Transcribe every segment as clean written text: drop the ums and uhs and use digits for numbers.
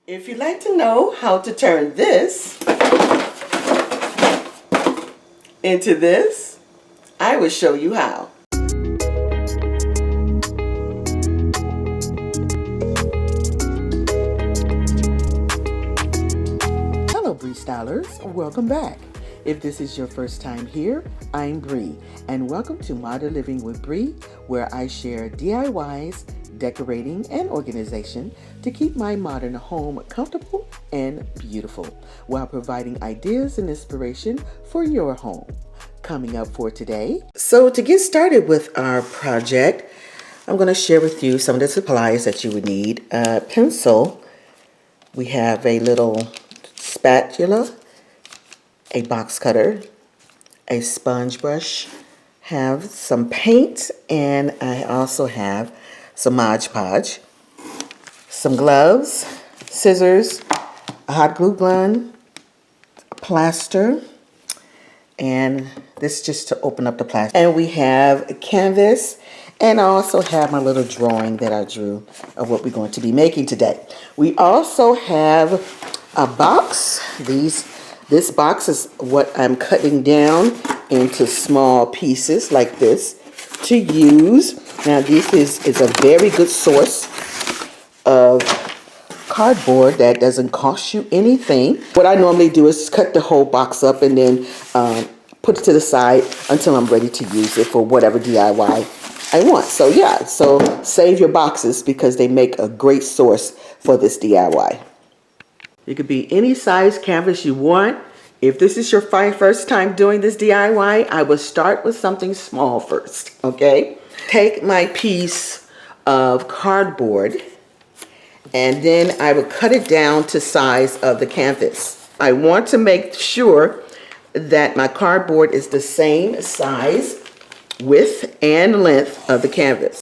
If you'd like to know how to turn this into this, I will show you how. Hello Bree Stylers, welcome back. If this is your first time here, I'm Bree, and welcome to Modern Living with Bree, where I share DIYs, decorating, and organization to keep my modern home comfortable and beautiful, while providing ideas and inspiration for your home. Coming up for today. So to get started with our project, I'm going to share with you some of the supplies that you would need. Pencil, we have a little spatula, a box cutter, a sponge brush, have some paint, and I also have some Mod Podge, some gloves, scissors, a hot glue gun, plaster, and this is just to open up the plaster. And we have a canvas, and I also have my little drawing that I drew of what we're going to be making today. We also have a box. This box is what I'm cutting down into small pieces like this to use. Now this is a very good source of cardboard that doesn't cost you anything. What I normally do is cut the whole box up and then put it to the side until I'm ready to use it for whatever DIY I want. So yeah, so save your boxes because they make a great source for this DIY. It could be any size canvas you want. If this is your first time doing this DIY, I will start with something small first, okay? Take my piece of cardboard and then I will cut it down to size of the canvas. I want to make sure that my cardboard is the same size, width, and length of the canvas.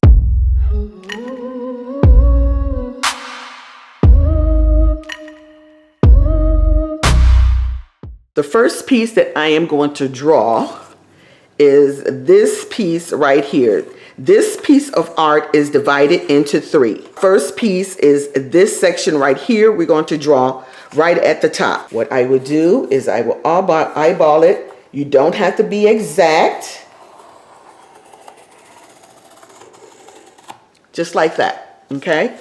The first piece that I am going to draw is this piece right here. This piece of art is divided into three. First piece is this section right here. We're going to draw right at the top. What I will do is I will eyeball it. You don't have to be exact. Just like that, okay?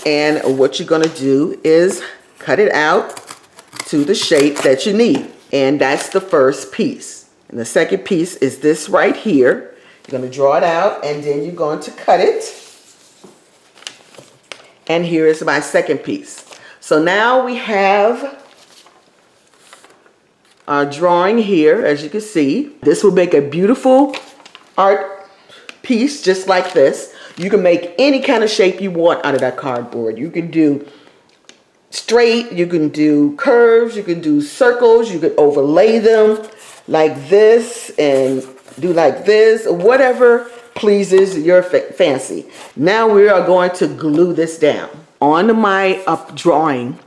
And what you're gonna do is cut it out to the shape that you need. And that's the first piece. And the second piece is this right here. You're going to draw it out and then you're going to cut it. And here is my second piece. So now we have our drawing here, as you can see. This will make a beautiful art piece just like this. You can make any kind of shape you want out of that cardboard. You can do straight, you can do curves, you can do circles, you can overlay them like this and do like this, whatever pleases your fancy. Now we are going to glue this down. On my drawing,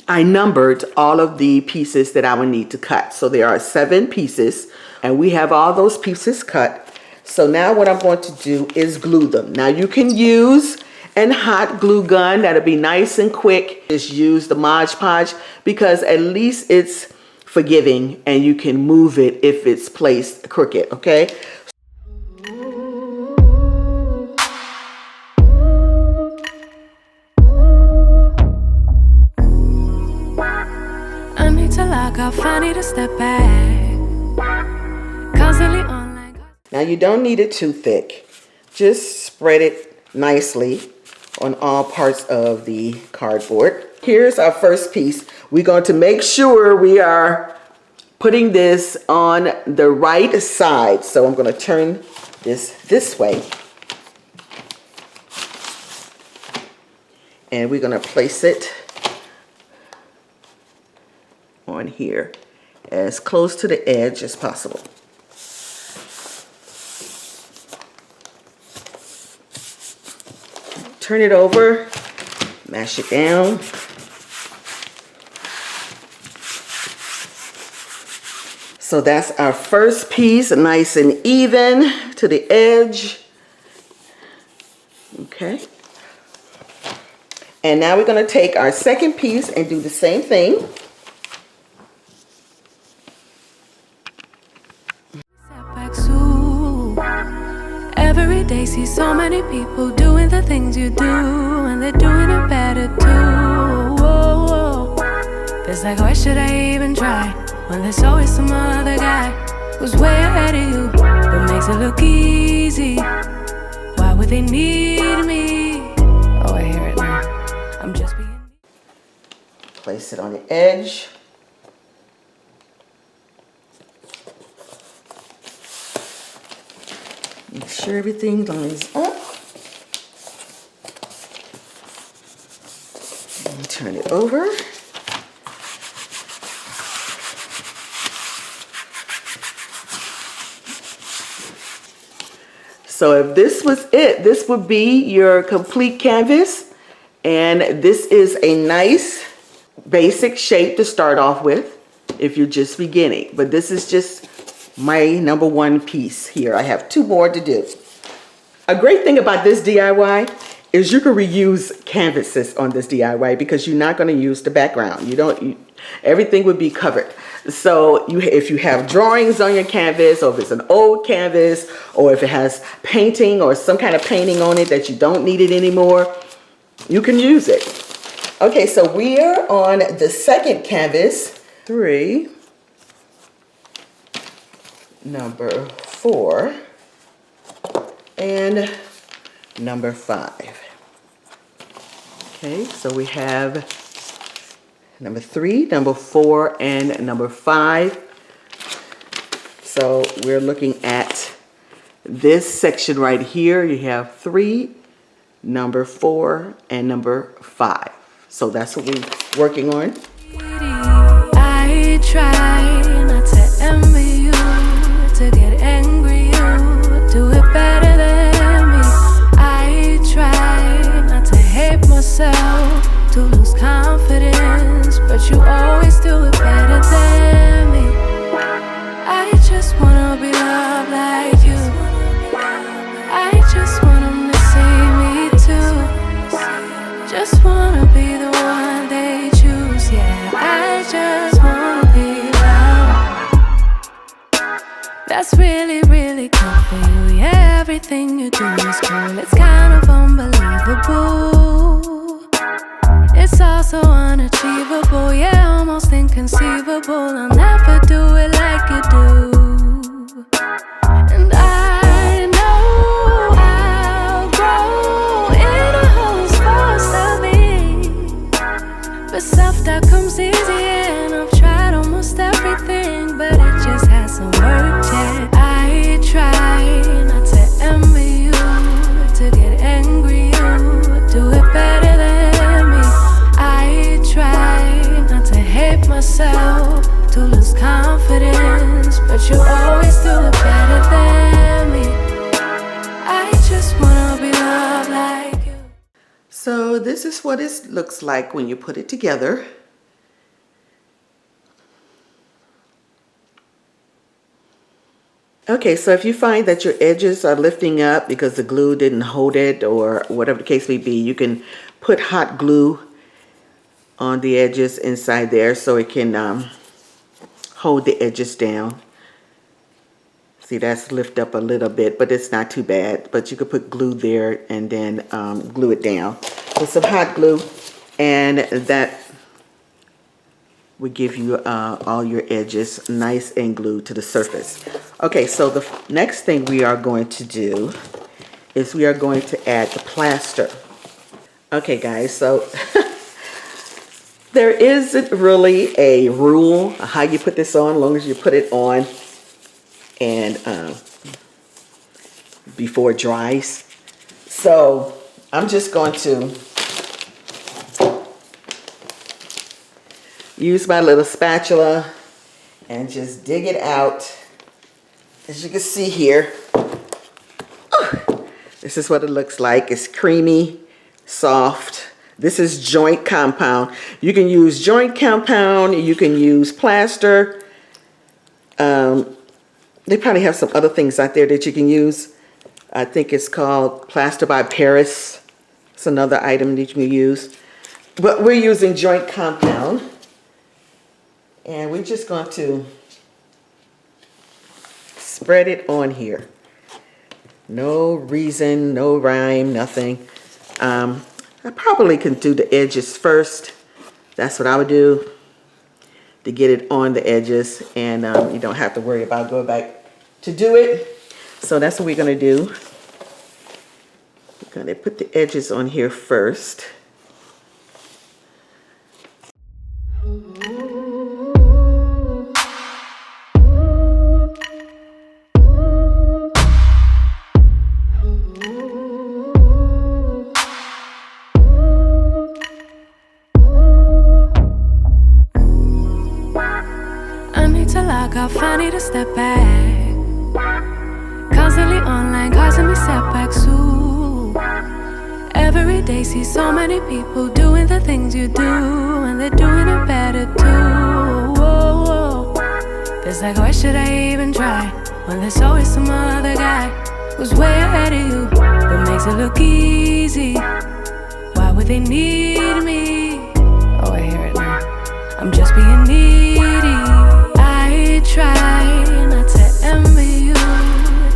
I numbered all of the pieces that I would need to cut. So there are 7 pieces and we have all those pieces cut. So now what I'm going to do is glue them. Now you can use and hot glue gun, that'll be nice and quick. Just use the Mod Podge because at least it's forgiving and you can move it if it's placed crooked, okay? I need to lock off, I need to step back. Constantly online. Now you don't need it too thick. Just spread it nicely on all parts of the cardboard. Here's our first piece. We're going to make sure we are putting this on the right side. So I'm going to turn this way. And we're going to place it on here as close to the edge as possible. Turn it over, mash it down. So that's our first piece, nice and even to the edge. Okay. And now we're going to take our second piece and do the same thing. Every day see so many people doing the things you do, and they're doing it better too. Whoa, whoa. It's like, why should I even try when there's always some other guy who's way ahead of you, but makes it look easy? Why would they need me? Oh, I hear it now. I'm just being. Place it on the edge. Make sure everything lines up. And turn it over. So if this was it, this would be your complete canvas. And this is a nice basic shape to start off with if you're just beginning. But this is just my number one piece here. I have 2 more to do. A great thing about this DIY is you can reuse canvases on this DIY because you're not going to use the background. Everything would be covered. So if you have drawings on your canvas, or if it's an old canvas, or if it has painting or some kind of painting on it that you don't need it anymore, you can use it. Okay, so we are on the second canvas, 3. Number 4 and number 5. Okay, so we have number 3, number 4, and number 5. So we're looking at this section right here. You have 3, number 4, and number 5. So that's what we're working on. I try not to envy you, to get angry, you do it better than me. I try not to hate myself, to lose confidence, but you always do it better than me. I just wanna be loved like you. I just wanna see me too. Just wanna be the one they choose. Yeah, I just wanna be loved. That's really, really cool for you. Yeah, everything you do is cool. It's kind of unbelievable. It's also unachievable. Yeah, almost inconceivable. I'll never do it like you do. And I know I'll grow in a host for me. But self-doubt comes easy, and I've tried almost everything, but it just hasn't worked yet. I try not to envy you, to get angry, you do it better than me. I try not to hate myself, to lose confidence, but you always do it better than me. I just wanna be loved like you. So this is what it looks like when you put it together. Okay, so if you find that your edges are lifting up because the glue didn't hold it or whatever the case may be, you can put hot glue on the edges inside there so it can hold the edges down. See, that's lift up a little bit, but it's not too bad. But you could put glue there and then glue it down with some hot glue, and that would give you all your edges nice and glued to the surface. Okay, so the next thing we are going to do is we are going to add the plaster. Okay guys, so there isn't really a rule how you put this on, as long as you put it on and before it dries. So I'm just going to use my little spatula and just dig it out. As you can see here, this is what it looks like. It's creamy, soft. This is joint compound. You can use joint compound, you can use plaster. They probably have some other things out there that you can use. I think it's called Plaster by Paris. It's another item that you can use. But we're using joint compound. And we're just going to spread it on here. No reason, no rhyme, nothing. I probably can do the edges first. That's what I would do, to get it on the edges, and you don't have to worry about going back to do it. So that's what we're going to do. We're going to put the edges on here first. I need to step back. Constantly online, causing me setbacks. Ooh. Every day see so many people doing the things you do, and they're doing it better too. Whoa, whoa. It's like, why should I even try when there's always some other guy who's way ahead of you, but makes it look easy? Why would they need me? Oh, I hear it now. I'm just being needy. I try not to envy you,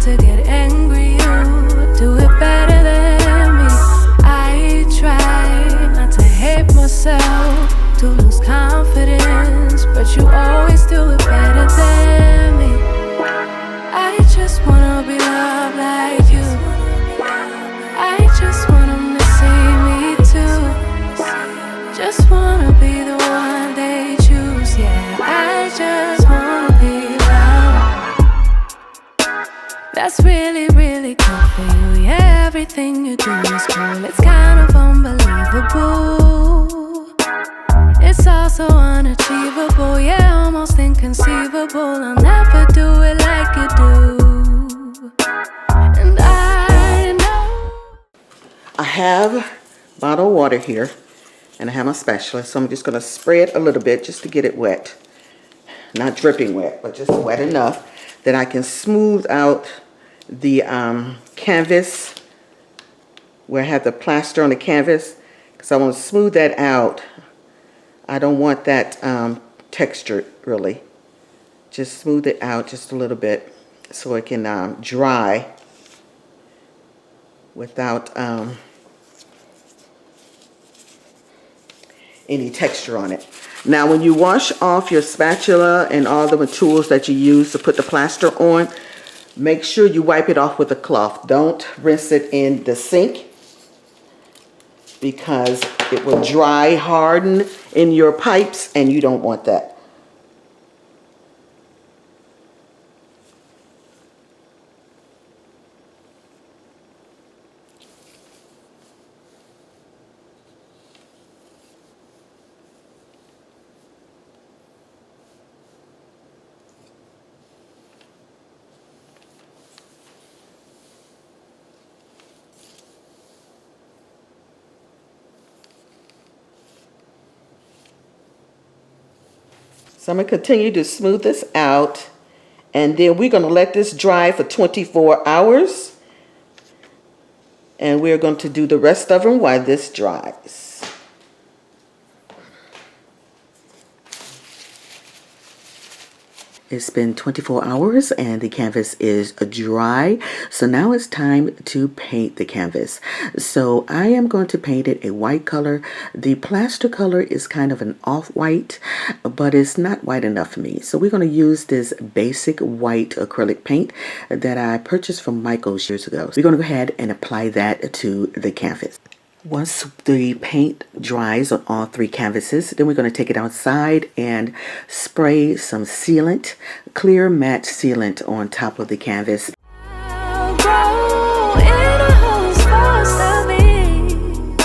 to get angry you do it better than me. I try not to hate myself, to lose confidence, but you always do it better than me. I just wanna be loved like you. I just want 'em to see me too. Just wanna be the one they choose. Yeah, I just wanna be loved. That's really, really cool for you. Yeah, everything you do is cool. It's kind of unbelievable. It's also unachievable. Yeah, almost inconceivable. I'll never do it like you do. And I know I have bottled water here, and I have my spatula, so I'm just going to spread a little bit just to get it wet. Not dripping wet, but just wet enough that I can smooth out the canvas where I have the plaster on the canvas, because I want to smooth that out. I don't want that textured really. Just smooth it out just a little bit so it can dry without any texture on it. Now when you wash off your spatula and all the tools that you use to put the plaster on, make sure you wipe it off with a cloth. Don't rinse it in the sink, because it will dry, harden in your pipes, and you don't want that. So I'm going to continue to smooth this out, and then we're going to let this dry for 24 hours. And we're going to do the rest of them while this dries. It's been 24 hours and the canvas is dry. So now it's time to paint the canvas. So I am going to paint it a white color. The plaster color is kind of an off-white, but it's not white enough for me. So we're going to use this basic white acrylic paint that I purchased from Michael's years ago. So we're going to go ahead and apply that to the canvas. Once the paint dries on all three canvases, then we're going to take it outside and spray some sealant, clear matte sealant on top of the canvas. I'll grow in a host for me,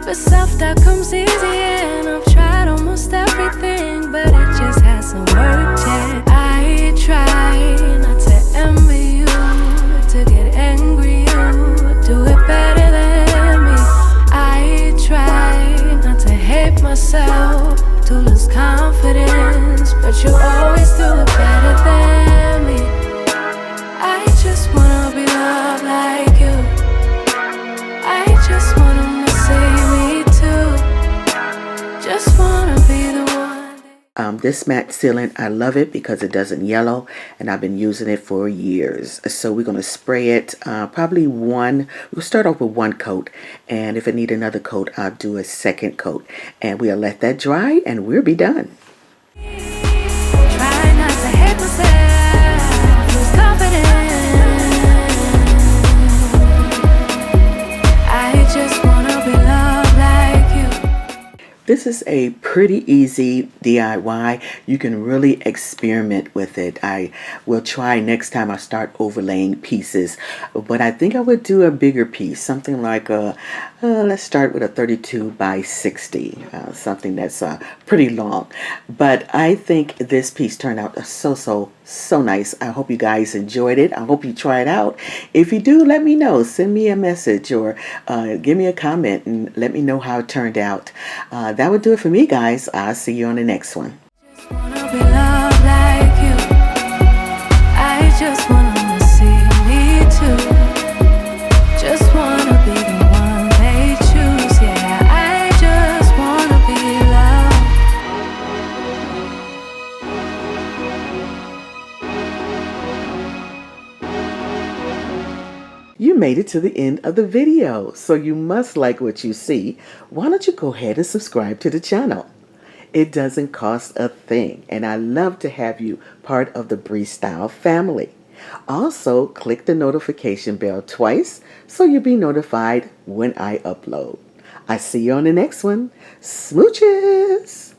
but self-doubt comes easy, and I've tried almost everything, but it just hasn't worked yet. I try not to envy you, to get angry you do it better than me. I try not to hate myself, to lose confidence, but you always do it better than me. I just wanna be loved like you. I just want 'em to see me too. Just wanna be the one. This matte sealant, I love it because it doesn't yellow, and I've been using it for years. So we're going to spray it probably we'll start off with one coat, and if I need another coat, I'll do a second coat, and we'll let that dry and we'll be done. Try not to hate myself, lose confidence. I just wanna be loved like you. This is a pretty easy DIY. You can really experiment with it. I will try next time I start overlaying pieces, but I think I would do a bigger piece, something like let's start with a 32 by 60, something that's pretty long. But I think this piece turned out so nice. I hope you guys enjoyed it. I hope you try it out. If you do, let me know. Send me a message or give me a comment and let me know how it turned out. That would do it for me, guys. I'll see you on the next one. Just wanna be loved like you. I just wanna see me too. Just wanna be the one they choose. Yeah, I just wanna be loved. You made it to the end of the video, so you must like what you see. Why don't you go ahead and subscribe to the channel? It doesn't cost a thing, and I love to have you part of the Bree Style family. Also, click the notification bell twice so you'll be notified when I upload. I see you on the next one. Smooches!